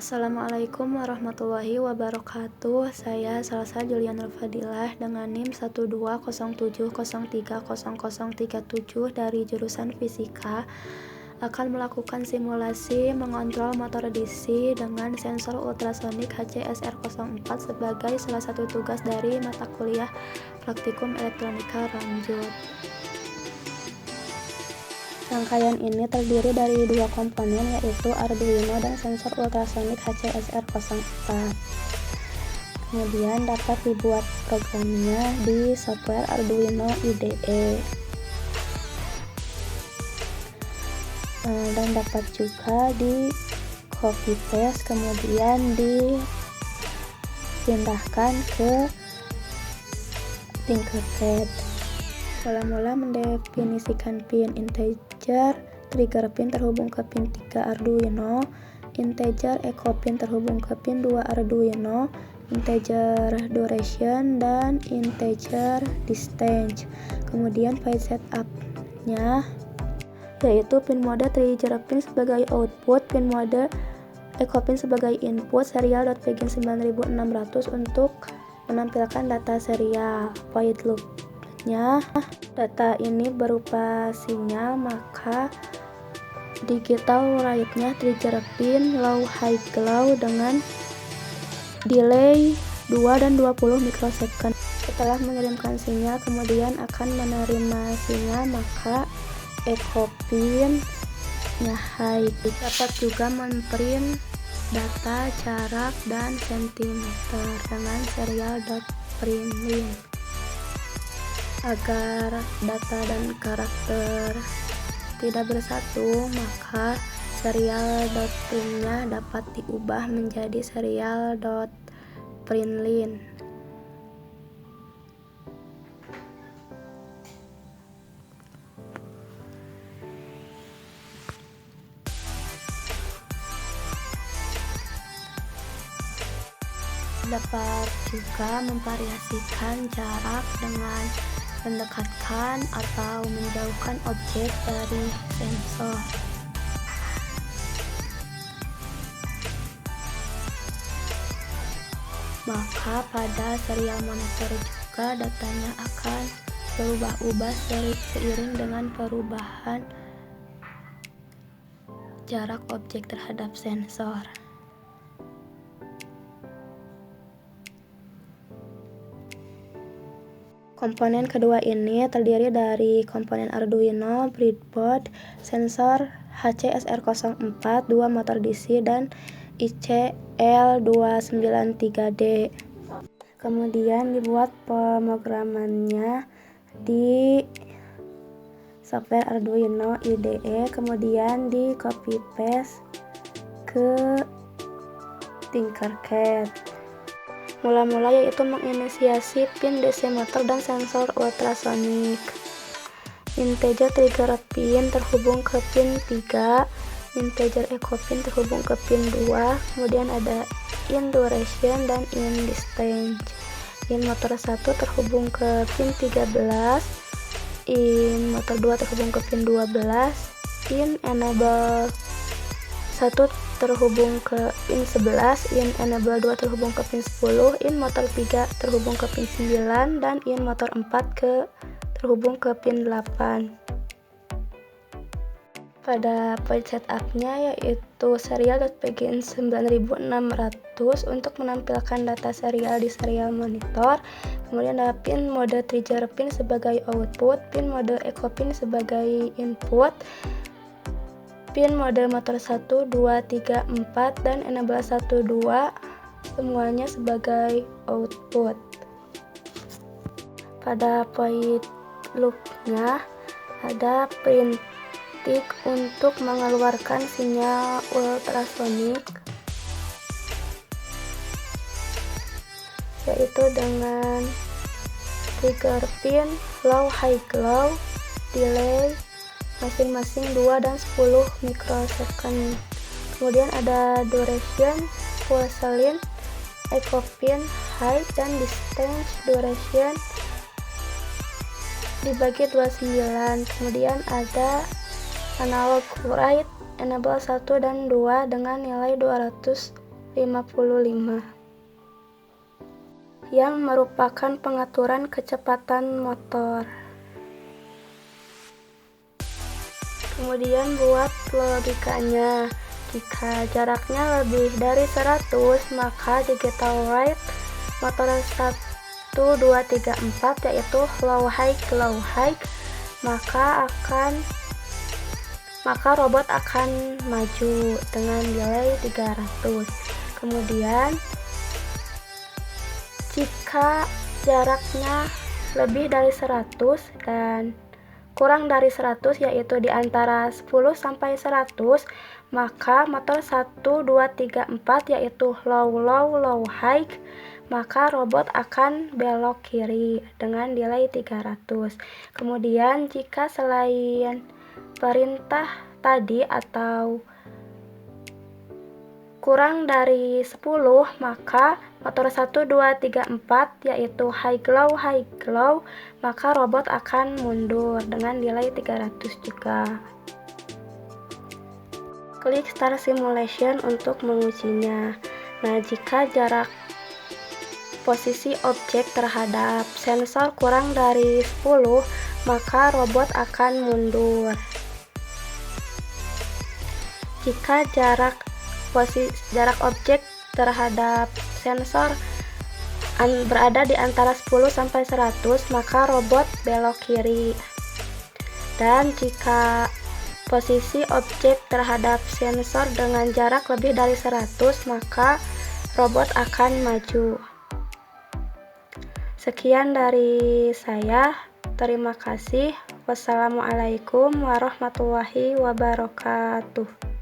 Assalamualaikum warahmatullahi wabarakatuh. Saya Salsa Julianul Fadilah dengan NIM 12070303037 dari jurusan Fisika akan melakukan simulasi mengontrol motor DC dengan sensor ultrasonik HCSR04 sebagai salah satu tugas dari mata kuliah Praktikum Elektronika Lanjut. Rangkaian ini terdiri dari dua komponen, yaitu Arduino dan sensor ultrasonik HCSR04. Kemudian dapat dibuat programnya di software Arduino IDE. Dan dapat juga di copy paste kemudian dipindahkan ke Tinkercad. Mula-mula mendefinisikan pin integer, trigger pin terhubung ke pin 3 Arduino, integer echo pin terhubung ke pin 2 Arduino, integer duration, dan integer distance. Kemudian file setup-nya yaitu pin mode trigger pin sebagai output, pin mode echo pin sebagai input, serial.begin 9600 untuk menampilkan data serial. Void loop-nya, data ini berupa sinyal, maka digital write-nya trigger pin low high glow dengan delay 2 dan 20 mikrosecond. Setelah mengirimkan sinyal kemudian akan menerima sinyal, maka echo pin-nya high. Dapat juga memprint data jarak dan sentimeter dengan serial.println. Agar data dan karakter tidak bersatu, maka serial.print-nya dapat diubah menjadi serial.println. Dapat juga memvariasikan jarak dengan mendekatkan atau menjauhkan objek dari sensor. Maka pada serial monitor juga datanya akan berubah-ubah seiring dengan perubahan jarak objek terhadap sensor. Komponen kedua ini terdiri dari komponen Arduino, breadboard, sensor HCSR04, 2 motor DC, dan ICL293D. Kemudian dibuat pemrogramannya di software Arduino IDE, kemudian di copy paste ke Tinkercad. Mula-mula yaitu menginisiasi pin DC motor dan sensor ultrasonik. Integer trigger pin terhubung ke pin 3, integer echo pin terhubung ke pin 2, kemudian ada in duration dan in distance. In motor 1 terhubung ke pin 13, in motor 2 terhubung ke pin 12, in enable 1 terhubung ke pin 11, in enable 2 terhubung ke pin 10, in motor 3 terhubung ke pin 9, dan in motor 4 terhubung ke pin 8. Pada point setup-nya yaitu serial.begin 9600 untuk menampilkan data serial di serial monitor. Kemudian ada pin mode trigger pin sebagai output, pin mode echo pin sebagai input, pin mode motor 1, 2, 3, 4, dan enable 1, 2 semuanya sebagai output. Pada point loop-nya ada print tick untuk mengeluarkan sinyal ultrasonik, yaitu dengan trigger pin low high glow, delay masing-masing 2 dan 10 mikrosecond. Kemudian ada duration, pulse length, echo pin, height, dan distance duration dibagi 29. Kemudian ada analog write enable 1 dan 2 dengan nilai 200 55 yang merupakan pengaturan kecepatan motor. Kemudian buat logikanya, jika jaraknya lebih dari 100, maka digital rate motor 1, 2, 3, 4 yaitu low high, maka robot akan maju dengan delay 300. Kemudian jika jaraknya lebih dari 100 dan kurang dari 100 yaitu di antara 10 sampai 100, maka motor 1, 2, 3, 4 yaitu low high, maka robot akan belok kiri dengan delay 300. Kemudian jika selain perintah tadi atau kurang dari 10, maka motor 1, 2, 3, 4 yaitu high glow, maka robot akan mundur dengan delay 300 juga. Klik Start Simulation untuk mengujinya. Nah, jika jarak posisi objek terhadap sensor kurang dari 10, maka robot akan mundur. Jika jarak objek terhadap sensor berada di antara 10 sampai 100, maka robot belok kiri. Dan jika posisi objek terhadap sensor dengan jarak lebih dari 100, maka robot akan maju. Sekian dari saya. Terima kasih. Wassalamualaikum warahmatullahi wabarakatuh.